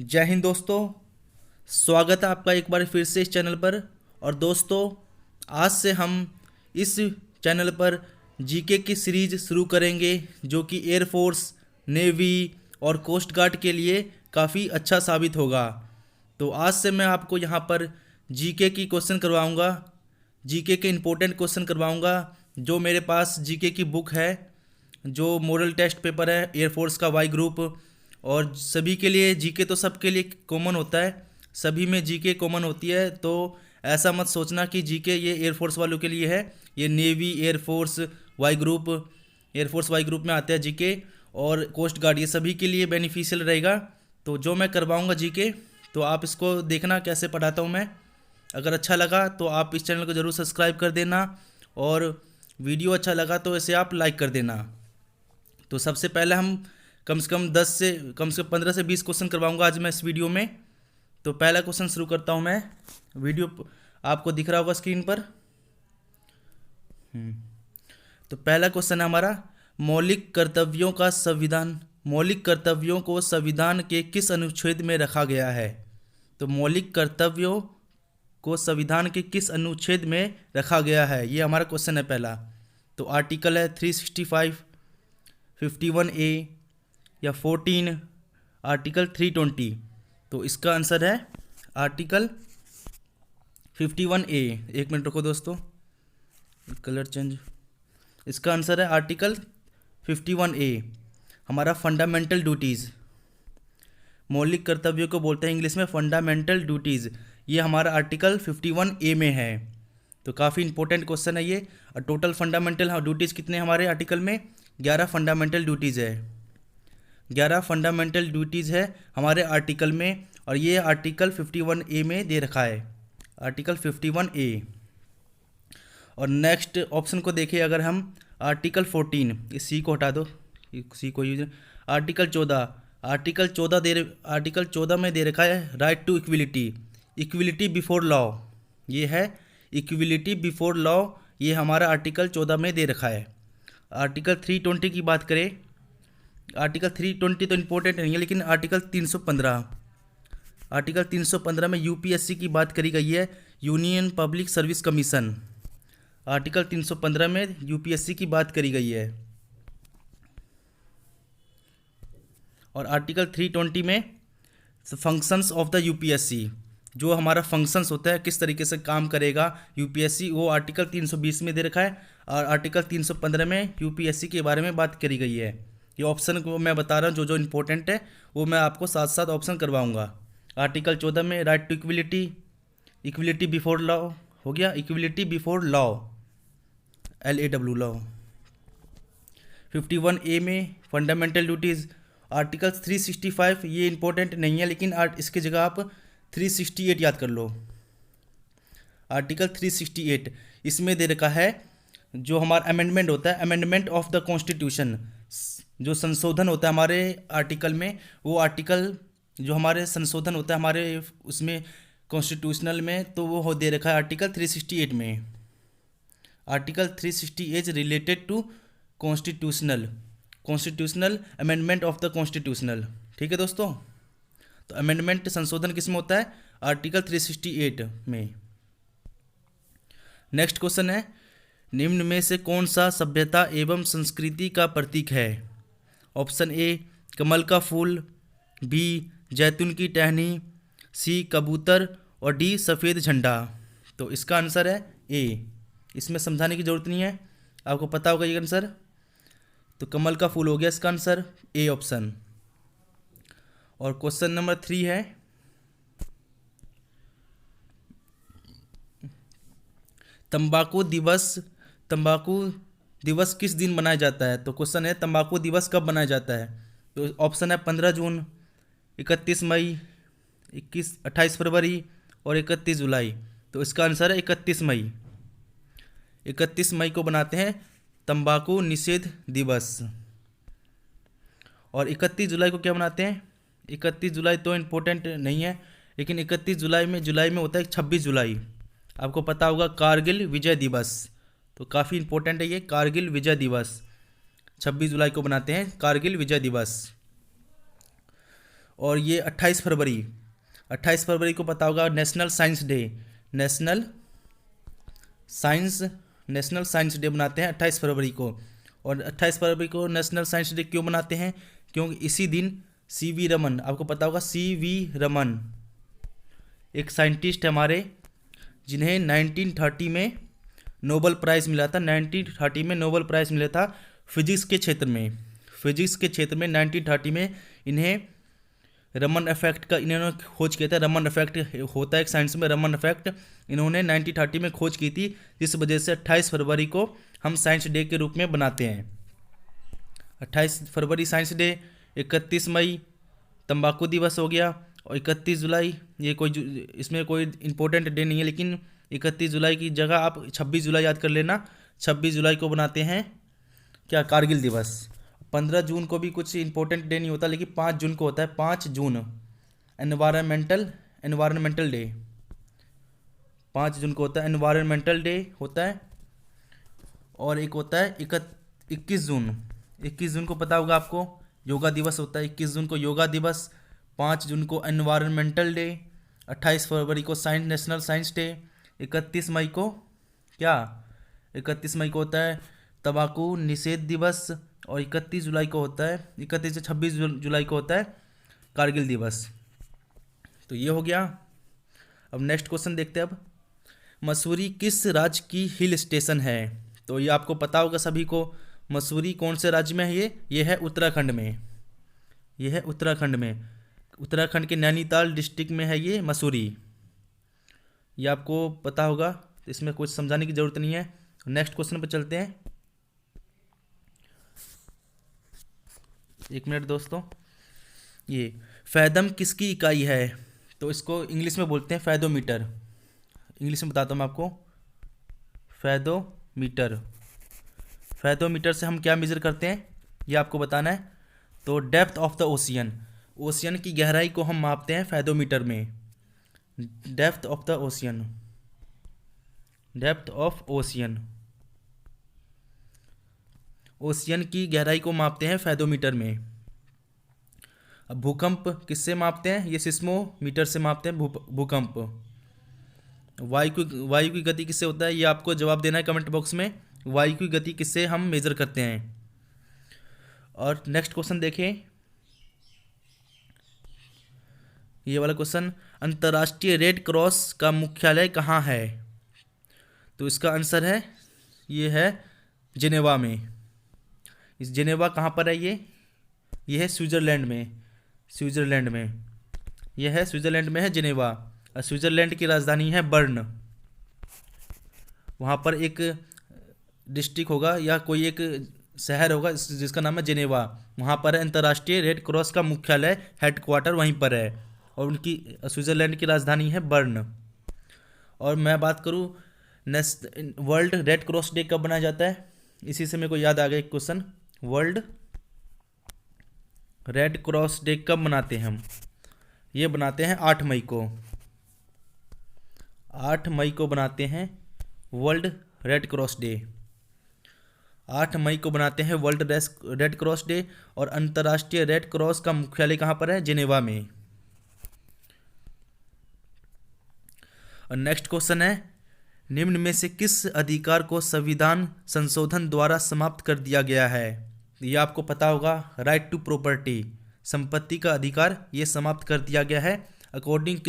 जय हिंद दोस्तों। स्वागत है आपका एक बार फिर से इस चैनल पर। और दोस्तों, आज से हम इस चैनल पर जीके की सीरीज शुरू करेंगे जो कि एयरफोर्स, नेवी और कोस्ट गार्ड के लिए काफ़ी अच्छा साबित होगा। तो आज से मैं आपको यहाँ पर जीके की क्वेश्चन करवाऊँगा, जीके के इम्पोर्टेंट क्वेश्चन करवाऊँगा। जो मेरे पास जीके की बुक है, जो मॉडल टेस्ट पेपर है एयरफोर्स का वाई ग्रुप, और सभी के लिए जीके तो सबके लिए कॉमन होता है, सभी में जीके कॉमन होती है। तो ऐसा मत सोचना कि जीके ये एयरफोर्स वालों के लिए है। ये navy, air force, Y group, air force Y group में आते हैं जीके, और कोस्ट गार्ड, ये सभी के लिए बेनिफिशियल रहेगा। तो जो मैं करवाऊँगा जीके, तो आप इसको देखना कैसे पढ़ाता हूँ मैं। अगर अच्छा लगा तो आप इस चैनल को ज़रूर सब्सक्राइब कर देना, और वीडियो अच्छा लगा तो इसे आप लाइक कर देना। तो सबसे पहले हम कम से कम 15 से 20 क्वेश्चन करवाऊंगा आज मैं इस वीडियो में। तो पहला क्वेश्चन शुरू करता हूं मैं। आपको दिख रहा होगा स्क्रीन पर। तो पहला क्वेश्चन है हमारा, मौलिक कर्तव्यों को संविधान के किस अनुच्छेद में रखा गया है। तो मौलिक कर्तव्यों को संविधान के किस अनुच्छेद में रखा गया है, ये हमारा क्वेश्चन है पहला। तो आर्टिकल है 365, 51A या 14, आर्टिकल 320। तो इसका आंसर है आर्टिकल 51A। एक मिनट रुको दोस्तों, कलर चेंज। इसका आंसर है आर्टिकल 51A, हमारा फंडामेंटल ड्यूटीज़। मौलिक कर्तव्यों को बोलते हैं इंग्लिश में फंडामेंटल ड्यूटीज़। ये हमारा आर्टिकल 51A में है। तो काफ़ी इंपॉर्टेंट क्वेश्चन है ये। और टोटल फंडामेंटल ड्यूटीज़ कितने हमारे आर्टिकल में? 11 फंडामेंटल ड्यूटीज़ है। 11 फंडामेंटल ड्यूटीज़ है हमारे आर्टिकल में, और ये आर्टिकल 51A में दे रखा है, आर्टिकल 51A। और नेक्स्ट ऑप्शन को देखिए अगर हम, आर्टिकल 14, इस सी को हटा दो, सी को यूज, आर्टिकल 14, आर्टिकल 14 में दे रखा है right to equality, equality before law. ये है इक्विलिटी बिफोर लॉ, ये हमारा आर्टिकल 14 में दे रखा है। आर्टिकल 320 की बात करें, आर्टिकल 320 तो इम्पोर्टेंट नहीं है, लेकिन आर्टिकल 315 में यूपीएससी की बात करी गई है, union public service commission. Article 315 में यूपीएससी की बात करी गई है। और आर्टिकल 320 में फंक्शंस ऑफ द यूपीएससी, जो हमारा फंक्शंस होता है, किस तरीके से काम करेगा यूपीएससी, वो आर्टिकल 320 में दे रखा है। और आर्टिकल 315 में यूपीएससी के बारे में बात करी गई है। ये ऑप्शन को मैं बता रहा हूँ, जो जो इम्पोर्टेंट है वो मैं आपको साथ साथ ऑप्शन करवाऊँगा। आर्टिकल 14 में right to equality, equality before law हो गया, equality before law, LAW law. 51A में फंडामेंटल ड्यूटीज़, आर्टिकल 365 ये इंपॉर्टेंट नहीं है, लेकिन इसके जगह आप 368 याद कर लो। आर्टिकल 368 इसमें दे रखा है, जो हमारा अमेंडमेंट होता है, अमेंडमेंट ऑफ द कॉन्स्टिट्यूशन, जो संशोधन होता है हमारे आर्टिकल में, वो आर्टिकल जो हमारे संशोधन होता है हमारे उसमें कॉन्स्टिट्यूशनल में, तो वो दे रखा है आर्टिकल 368 में। Article 368 related to constitutional amendment of the constitutional. ठीक है दोस्तों, तो अमेंडमेंट संशोधन किस में होता है? आर्टिकल 368 में। नेक्स्ट क्वेश्चन है, निम्न में से कौन सा सभ्यता एवं संस्कृति का प्रतीक है? ऑप्शन ए कमल का फूल, बी जैतून की टहनी, सी कबूतर, और डी सफ़ेद झंडा। तो इसका आंसर है ए। इसमें समझाने की ज़रूरत नहीं है, आपको पता होगा ये आंसर। तो कमल का फूल हो गया इसका आंसर, ए ऑप्शन। और क्वेश्चन नंबर 3 है, तंबाकू दिवस किस दिन मनाया जाता है? तो क्वेश्चन है तंबाकू दिवस कब मनाया जाता है? तो ऑप्शन है 15 जून, 31 मई, 28 फरवरी और 31 जुलाई। तो इसका आंसर है 31 मई। 31 मई को बनाते हैं तंबाकू निषेध दिवस। और 31 जुलाई को क्या मनाते हैं? 31 जुलाई तो इम्पोर्टेंट नहीं है, लेकिन 31 जुलाई में होता है 26 जुलाई, आपको पता होगा, कारगिल विजय दिवस। तो काफ़ी इंपॉर्टेंट है ये, कारगिल विजय दिवस। 26 जुलाई को बनाते हैं कारगिल विजय दिवस। और ये 28 फरवरी को पता होगा national science day. National science day बनाते हैं 28 फरवरी को। और 28 फरवरी को नेशनल साइंस डे क्यों मनाते हैं? क्योंकि इसी दिन सीवी रमन, आपको पता होगा सीवी रमन एक साइंटिस्ट है हमारे, जिन्हें 1930 में नोबेल प्राइज़ मिला था। 1930 में नोबेल प्राइज़ मिला था फिजिक्स के क्षेत्र में। 1930 में इन्हें रमन इफेक्ट का इन्होंने खोज किया था। रमन इफेक्ट होता है एक साइंस में, रमन इफेक्ट इन्होंने 1930 में खोज की थी, जिस वजह से 28 फरवरी को हम साइंस डे के रूप में बनाते हैं। 28 फरवरी साइंस डे। 31 मई तंबाकू दिवस हो गया। और 31 जुलाई ये इसमें कोई इंपॉर्टेंट डे नहीं है, लेकिन 31 जुलाई की जगह आप 26 जुलाई याद कर लेना। 26 जुलाई को बनाते हैं क्या? कारगिल दिवस। 15 जून को भी कुछ इंपॉर्टेंट डे नहीं होता, लेकिन 5 जून को होता है। 5 जून एनवायरमेंटल डे। 5 जून को होता है एनवायरमेंटल डे होता है। और एक होता है 21 जून। 21 जून को पता होगा आपको योगा दिवस होता है। 21 जून को योगा दिवस। 5 जून को एनवायरमेंटल डे। 28 फरवरी को नेशनल साइंस डे। 31 मई को क्या? 31 मई को होता है तंबाकू निषेध दिवस। और 31 जुलाई को होता है 31 से 26 जुलाई को होता है कारगिल दिवस। तो ये हो गया। अब नेक्स्ट क्वेश्चन देखते हैं। अब मसूरी किस राज्य की हिल स्टेशन है? तो ये आपको पता होगा सभी को। मसूरी कौन से राज्य में है? ये है उत्तराखंड में। ये है उत्तराखंड में। उत्तराखंड के नैनीताल डिस्ट्रिक्ट में है ये मसूरी। ये आपको पता होगा, तो इसमें कुछ समझाने की ज़रूरत नहीं है। नेक्स्ट क्वेश्चन पर चलते हैं। एक मिनट दोस्तों। ये फैदम किसकी इकाई है? तो इसको इंग्लिश में बोलते हैं फैदोमीटर। इंग्लिश में बताता हूँ मैं आपको। फैदोमीटर से हम क्या मेजर करते हैं ये आपको बताना है। तो डेप्थ ऑफ द ओशियन की गहराई को हम मापते हैं फैदोमीटर में। डेप्थ ऑफ ओशियन की गहराई को मापते हैं फैदोमीटर में। अब भूकंप किससे मापते हैं? ये सिस्मोमीटर से मापते हैं भूकंप। वायु की गति किससे होता है? ये आपको जवाब देना है कमेंट बॉक्स में। वायु की गति किससे हम मेजर करते हैं? और नेक्स्ट क्वेश्चन देखें। ये वाला क्वेश्चन, अंतर्राष्ट्रीय रेड क्रॉस का मुख्यालय कहाँ है? तो इसका आंसर है, ये है जिनेवा में। इस जिनेवा कहाँ पर है? ये है स्विट्ज़रलैंड में। यह है स्विट्ज़रलैंड में है जिनेवा। और स्विट्ज़रलैंड की राजधानी है बर्न। वहाँ पर एक डिस्ट्रिक्ट होगा या कोई एक शहर होगा जिसका नाम है जिनेवा। वहाँ पर अंतर्राष्ट्रीय रेड क्रॉस का मुख्यालय, हेडक्वार्टर वहीं पर है। और उनकी स्विट्ज़रलैंड की राजधानी है बर्न। और मैं बात करूँ वर्ल्ड रेड क्रॉस डे कब मनाया जाता है? इसी से मेरे को याद आ गया एक question. World red cross day कब मनाते हैं हम? ये बनाते हैं 8 मई को। 8 मई को बनाते हैं वर्ल्ड रेड क्रॉस डे। 8 मई को बनाते हैं वर्ल्ड रेड क्रॉस डे। और अंतर्राष्ट्रीय रेड क्रॉस का मुख्यालय कहाँ पर है? जिनेवा में। और नेक्स्ट क्वेश्चन है, निम्न में से किस अधिकार को संविधान संशोधन द्वारा समाप्त कर दिया गया है? ये आपको पता होगा, राइट टू प्रॉपर्टी, संपत्ति का अधिकार, ये समाप्त कर दिया गया है। अकॉर्डिंग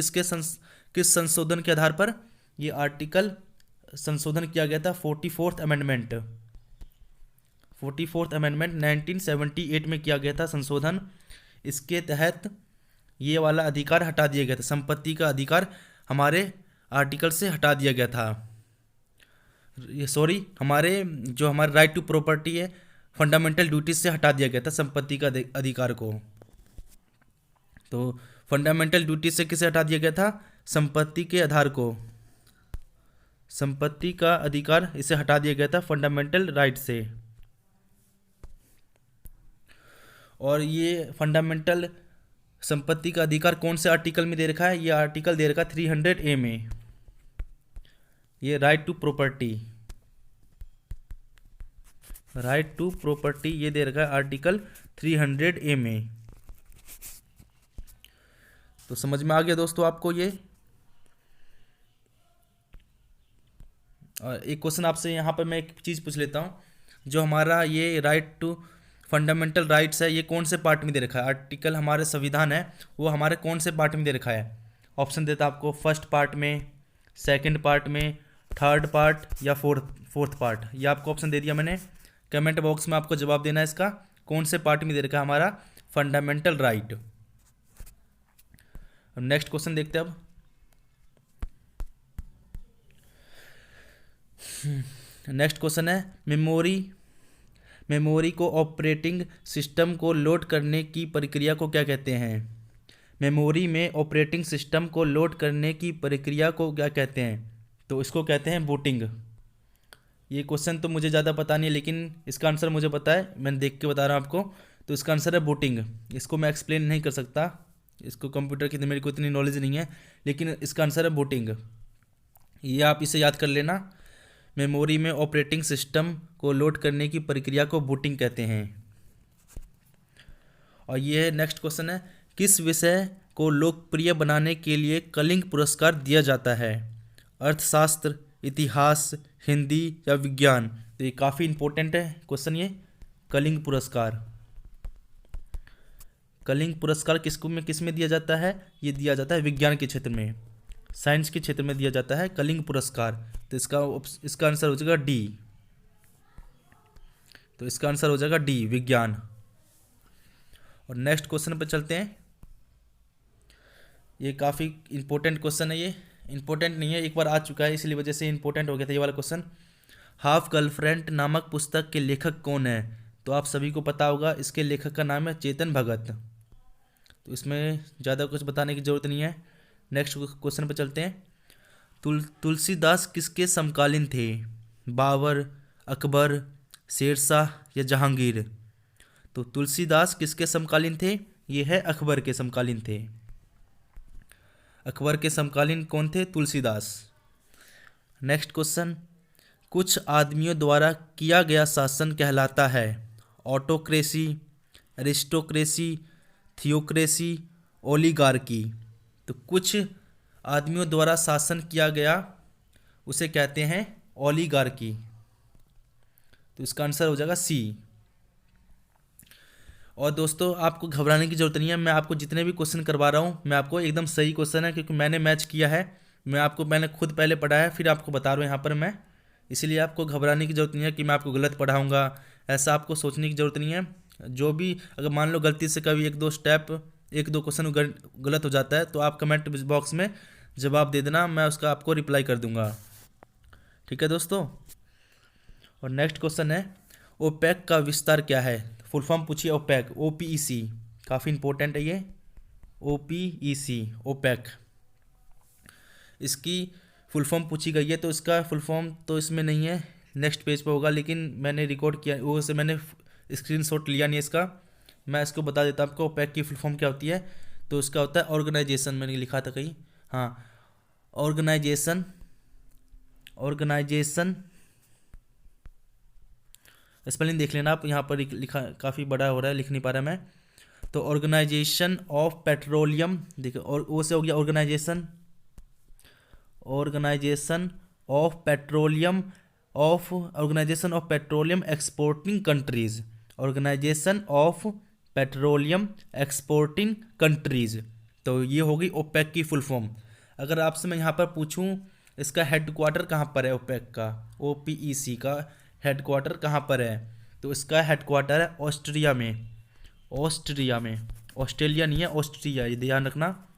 किस संशोधन के आधार पर? ये आर्टिकल संशोधन किया गया था 44th अमेंडमेंट। 44th अमेंडमेंट 1978 में किया गया था संशोधन। इसके तहत ये वाला अधिकार हटा दिया गया था। संपत्ति का अधिकार हमारे आर्टिकल से हटा दिया गया था। हमारे राइट टू प्रॉपर्टी है, फंडामेंटल ड्यूटीज से हटा दिया गया था संपत्ति का अधिकार को। तो फंडामेंटल ड्यूटीज से किसे हटा दिया गया था? संपत्ति के आधार को। संपत्ति का अधिकार इसे हटा दिया गया था फंडामेंटल राइट से। और ये फंडामेंटल संपत्ति का अधिकार कौन से आर्टिकल में दे रखा है? ये आर्टिकल दे रखा है 300A में। ये राइट टू प्रॉपर्टी ये दे रखा है आर्टिकल 300A में। तो समझ में आ गया दोस्तों आपको ये। और एक क्वेश्चन आपसे यहाँ पर मैं एक चीज़ पूछ लेता हूँ, जो हमारा ये राइट टू फंडामेंटल राइट्स है, ये कौन से पार्ट में दे रखा है? आर्टिकल हमारे संविधान है, वो हमारे कौन से पार्ट में दे रखा है? ऑप्शन देता आपको, फर्स्ट पार्ट में, सेकंड पार्ट में, थर्ड पार्ट या फोर्थ पार्ट। ये आपको ऑप्शन दे दिया मैंने। कमेंट बॉक्स में आपको जवाब देना है इसका, कौन से पार्ट में दे रखा है हमारा फंडामेंटल राइट। नेक्स्ट क्वेश्चन देखते हैं अब। नेक्स्ट क्वेश्चन है, मेमोरी को ऑपरेटिंग सिस्टम को लोड करने की प्रक्रिया को क्या कहते हैं? मेमोरी में ऑपरेटिंग सिस्टम को लोड करने की प्रक्रिया को क्या कहते हैं? तो इसको कहते हैं बूटिंग। ये क्वेश्चन तो मुझे ज़्यादा पता नहीं है, लेकिन इसका आंसर मुझे पता है, मैंने देख के बता रहा हूँ आपको। तो इसका आंसर है बूटिंग। इसको मैं एक्सप्लेन नहीं कर सकता, इसको कंप्यूटर की मेरे को इतनी नॉलेज नहीं है, लेकिन इसका आंसर है बूटिंग। ये आप इसे याद कर लेना, मेमोरी में ऑपरेटिंग सिस्टम को लोड करने की प्रक्रिया को बूटिंग कहते हैं। और ये नेक्स्ट क्वेश्चन है, किस विषय को लोकप्रिय बनाने के लिए कलिंग पुरस्कार दिया जाता है? अर्थशास्त्र, इतिहास, हिंदी या विज्ञान? तो ये काफ़ी इंपॉर्टेंट है क्वेश्चन ये। कलिंग पुरस्कार, कलिंग पुरस्कार किस में दिया जाता है? ये दिया जाता है विज्ञान के क्षेत्र में, साइंस के क्षेत्र में दिया जाता है कलिंग पुरस्कार। तो इसका आंसर हो जाएगा डी। तो इसका आंसर हो जाएगा डी, विज्ञान। और नेक्स्ट क्वेश्चन पर चलते हैं। ये काफ़ी इंपॉर्टेंट क्वेश्चन है, ये इंपॉर्टेंट नहीं है, एक बार आ चुका है इसीलिए वजह से इंपॉर्टेंट हो गया था ये वाला क्वेश्चन। हाफ गर्लफ्रेंड नामक पुस्तक के लेखक कौन है? तो आप सभी को पता होगा, इसके लेखक का नाम है चेतन भगत। तो इसमें ज़्यादा कुछ बताने की ज़रूरत नहीं है। नेक्स्ट क्वेश्चन पर चलते हैं। तुलसीदास किसके समकालीन थे? बाबर, अकबर, शेरशाह या जहांगीर? तो तुलसीदास किसके समकालीन थे? ये है अकबर के समकालीन थे। अकबर के समकालीन कौन थे? तुलसीदास। नेक्स्ट क्वेश्चन, कुछ आदमियों द्वारा किया गया शासन कहलाता है ऑटोक्रेसी, एरिस्टोक्रेसी, थियोक्रेसी, ओलिगार्की? तो कुछ आदमियों द्वारा शासन किया गया उसे कहते हैं ओलिगार्की। तो इसका आंसर हो जाएगा सी। और दोस्तों आपको घबराने की ज़रूरत नहीं है, मैं आपको जितने भी क्वेश्चन करवा रहा हूँ मैं आपको एकदम सही क्वेश्चन है, क्योंकि मैंने मैच किया है, मैंने खुद पहले पढ़ा है, फिर आपको बता रहा हूँ यहाँ पर मैं। इसलिए आपको घबराने की ज़रूरत नहीं है कि मैं आपको गलत पढ़ाऊँगा, ऐसा आपको सोचने की ज़रूरत नहीं है। जो भी अगर मान लो गलती से कभी एक दो क्वेश्चन गलत हो जाता है, तो आप कमेंट बॉक्स में जवाब दे देना, मैं उसका आपको रिप्लाई कर दूंगा। ठीक है दोस्तों। और नेक्स्ट क्वेश्चन है, ओपेक का विस्तार क्या है? फुल फॉर्म पूछिए ओपेक, OPEC, काफ़ी इंपॉर्टेंट है ये, OPEC, ओपेक। इसकी फुल फॉर्म पूछी गई है, तो इसका फुल फॉर्म तो इसमें नहीं है, नेक्स्ट पेज पर होगा, लेकिन मैंने रिकॉर्ड किया वो से मैंने स्क्रीनशॉट लिया नहीं इसका। मैं इसको बता देता हूँ आपको ओपेक की फुल फॉर्म क्या होती है। तो इसका होता है ऑर्गेनाइजेशन, मैंने लिखा था कहीं, हाँ, ऑर्गेनाइजेशन स्पेलिंग देख लेना आप, यहाँ पर लिखा काफ़ी बड़ा हो रहा है, लिख नहीं पा रहा मैं। तो ऑर्गेनाइजेशन ऑफ पेट्रोलियम, देखो, और वो से हो गया organisation of petroleum exporting countries, organisation of petroleum exporting countries. तो ये होगी ओपेक की फुल फॉर्म। अगर आपसे मैं यहाँ पर पूछूं इसका हेडक्वार्टर कहाँ पर है, ओपेक का, OPEC का हेडक्वार्टर कहाँ पर है? तो इसका हेडक्वार्टर है ऑस्ट्रिया में, ऑस्ट्रेलिया नहीं है, ऑस्ट्रिया, ये ध्यान रखना।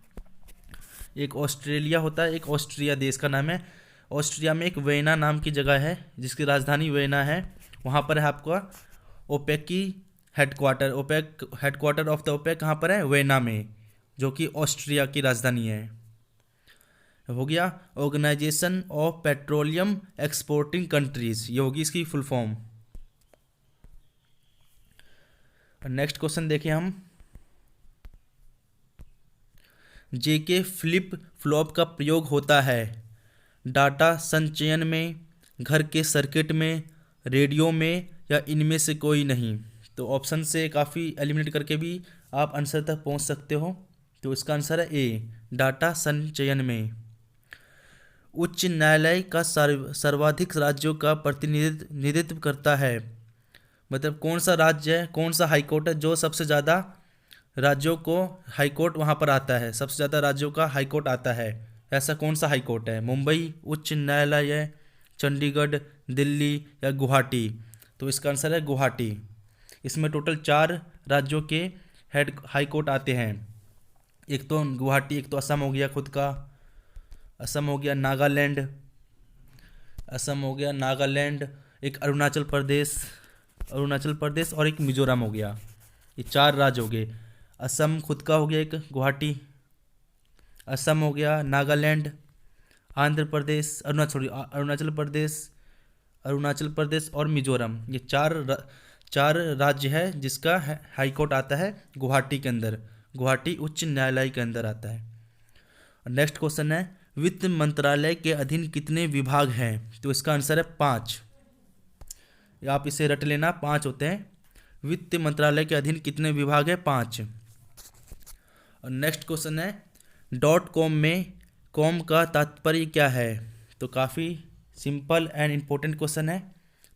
एक ऑस्ट्रेलिया होता है, एक ऑस्ट्रिया देश का नाम है। ऑस्ट्रिया में एक वेना नाम की जगह है जिसकी राजधानी वेना है, वहाँ पर है आपका ओपेक की headquarter. Headquarter of the OPEC कहाँ पर है? वेना में, जो कि ऑस्ट्रिया की राजधानी है। हो गया organisation of petroleum exporting countries, ये होगी इसकी फुल फॉर्म। नेक्स्ट क्वेश्चन देखें हम, जेके फ्लिप फ्लॉप का प्रयोग होता है डाटा संचयन में, घर के सर्किट में, रेडियो में, या इनमें से कोई नहीं? तो ऑप्शन से काफ़ी एलिमिनेट करके भी आप आंसर तक पहुंच सकते हो। तो इसका आंसर है ए, डाटा संचयन में। उच्च न्यायालय का सर्वाधिक राज्यों का प्रतिनिधित्व करता है, मतलब कौन सा राज्य है, कौन सा हाईकोर्ट है जो सबसे ज़्यादा राज्यों को हाईकोर्ट वहाँ पर आता है, सबसे ज़्यादा राज्यों का हाईकोर्ट आता है, ऐसा कौन सा हाईकोर्ट है? मुंबई उच्च न्यायालय, चंडीगढ़, दिल्ली या गुवाहाटी? तो इसका आंसर है गुवाहाटी। इसमें टोटल 4 राज्यों के हेड हाईकोर्ट आते हैं। एक तो गुवाहाटी, एक तो असम हो गया खुद का, असम हो गया, नागालैंड, असम हो गया, नागालैंड, एक अरुणाचल प्रदेश और एक मिजोरम हो गया। ये 4 राज्य हो गए। असम खुद का हो गया एक, गुवाहाटी, असम हो गया, नागालैंड, आंध्र प्रदेश, अरुणाचल प्रदेश और मिजोरम। ये 4 राज्य है जिसका हाई कोर्ट आता है गुवाहाटी के अंदर, गुवाहाटी उच्च न्यायालय के अंदर आता है। नेक्स्ट क्वेश्चन है, वित्त मंत्रालय के अधीन कितने विभाग हैं? तो इसका आंसर है 5। आप इसे रट लेना, 5 होते हैं। वित्त मंत्रालय के अधीन कितने विभाग है? 5। और नेक्स्ट क्वेश्चन है, .com में कॉम का तात्पर्य क्या है? तो काफ़ी सिंपल एंड इम्पोर्टेंट क्वेश्चन है।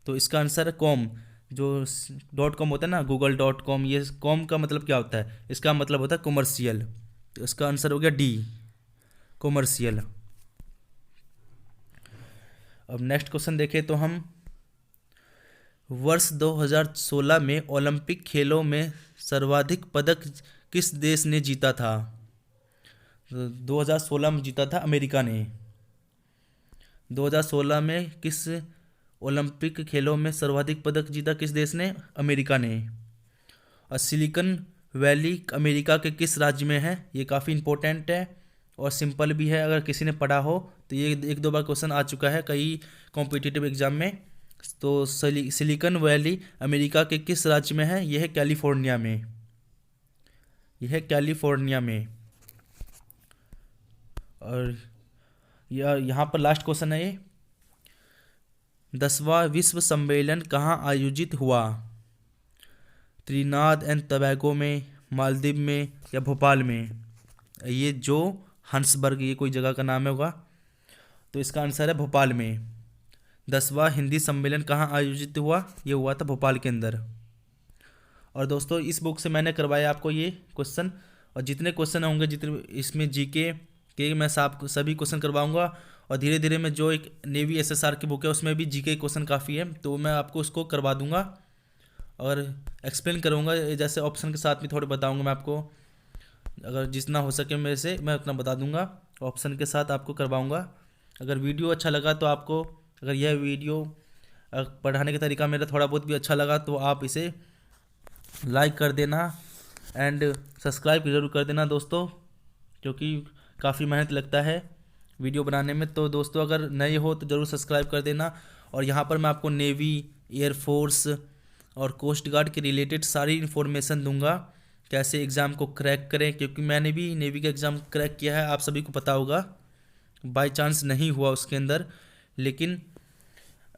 तो इसका आंसर है कॉम, जो .com होता है ना, google.com, ये कॉम का मतलब क्या होता है? इसका मतलब होता है कॉमर्शियल। तो इसका आंसर हो गया डी, कॉमर्शियल। अब नेक्स्ट क्वेश्चन देखें तो हम, वर्ष 2016 में ओलंपिक खेलों में सर्वाधिक पदक किस देश ने जीता था? तो 2016 में जीता था अमेरिका ने। 2016 में किस ओलंपिक खेलों में सर्वाधिक पदक जीता किस देश ने? अमेरिका ने। और सिलिकॉन वैली अमेरिका के किस राज्य में है? ये काफ़ी इंपॉर्टेंट है और सिंपल भी है, अगर किसी ने पढ़ा हो तो ये 1-2 बार क्वेश्चन आ चुका है कई कॉम्पिटिटिव एग्जाम में। तो सिलिकॉन वैली अमेरिका के किस राज्य में है? यह है कैलिफोर्निया में, यह है कैलिफोर्निया में। और यहाँ पर लास्ट क्वेश्चन है, ये 10वां विश्व सम्मेलन कहाँ आयोजित हुआ? त्रिनाद एंड टबैगो में, मालदीव में या भोपाल में? ये जो हंसबर्ग, ये कोई जगह का नाम है होगा। तो इसका आंसर है भोपाल में। 10वां हिंदी सम्मेलन कहाँ आयोजित हुआ? ये हुआ था भोपाल के अंदर। और दोस्तों इस बुक से मैंने करवाया आपको ये क्वेश्चन, और जितने क्वेश्चन होंगे, जितने इसमें जीके के मैं सभी क्वेश्चन करवाऊंगा। और धीरे धीरे मैं जो एक नेवी एसएसआर की बुक है उसमें भी जीके क्वेश्चन काफ़ी है, तो मैं आपको उसको करवा दूंगा और एक्सप्लेन करूंगा, जैसे ऑप्शन के साथ भी थोड़े बताऊंगा मैं आपको। अगर जितना हो सके मेरे से मैं उतना बता दूंगा, ऑप्शन के साथ आपको करवाऊंगा। अगर वीडियो अच्छा लगा तो आपको, अगर यह वीडियो पढ़ाने का तरीका मेरा थोड़ा बहुत भी अच्छा लगा तो आप इसे लाइक कर देना एंड सब्सक्राइब ज़रूर कर देना दोस्तों, क्योंकि काफ़ी मेहनत लगता है वीडियो बनाने में। तो दोस्तों अगर नए हो तो ज़रूर सब्सक्राइब कर देना। और यहाँ पर मैं आपको नेवी, एयरफोर्स और कोस्ट गार्ड के रिलेटेड सारी इन्फॉर्मेशन दूंगा, कैसे एग्ज़ाम को क्रैक करें, क्योंकि मैंने भी नेवी का एग्ज़ाम क्रैक किया है, आप सभी को पता होगा। बाय चांस नहीं हुआ उसके अंदर, लेकिन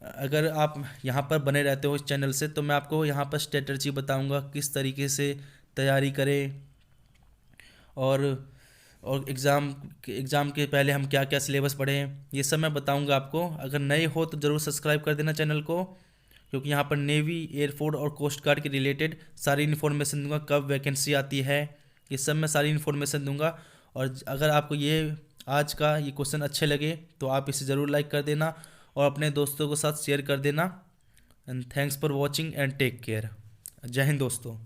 अगर आप यहाँ पर बने रहते हो इस चैनल से तो मैं आपको यहाँ पर स्ट्रेटजी बताऊँगा किस तरीके से तैयारी करें, और एग्ज़ाम के पहले हम क्या क्या सिलेबस पढ़ें, ये सब मैं बताऊँगा आपको। अगर नए हो तो ज़रूर सब्सक्राइब कर देना चैनल को, क्योंकि यहाँ पर नेवी, एयरफोर्स और कोस्ट गार्ड के रिलेटेड सारी इन्फॉर्मेशन दूंगा, कब वैकेंसी आती है, ये सब मैं सारी इन्फॉर्मेशन दूंगा। और अगर आपको ये आज का ये क्वेश्चन अच्छे लगे तो आप इसे ज़रूर लाइक कर देना और अपने दोस्तों के साथ शेयर कर देना। And thanks for watching and take care. जय हिंद दोस्तों।